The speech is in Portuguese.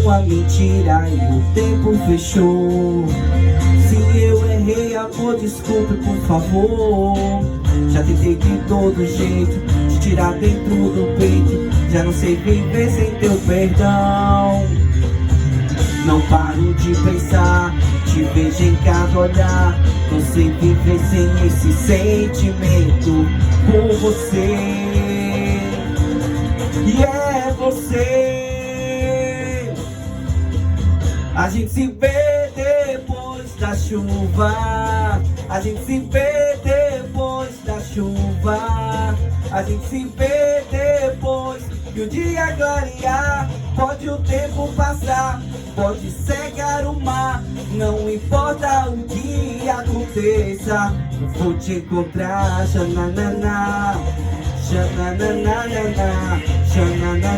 uma mentira e o tempo fechou. Se eu errei, amor, desculpe, por favor. Já tentei de todo jeito te tirar dentro do peito. Já não sei viver sem teu perdão. Não paro de pensar, te vejo em cada olhar. Não sei viver sem esse sentimento por você. E é você. A gente se vê depois da chuva. A gente se vê depois da chuva. A gente se vê depois que o dia clarear. Pode o tempo passar, pode cegar o mar. Não importa o que aconteça, eu vou te encontrar. Xananana, xananana, xananana.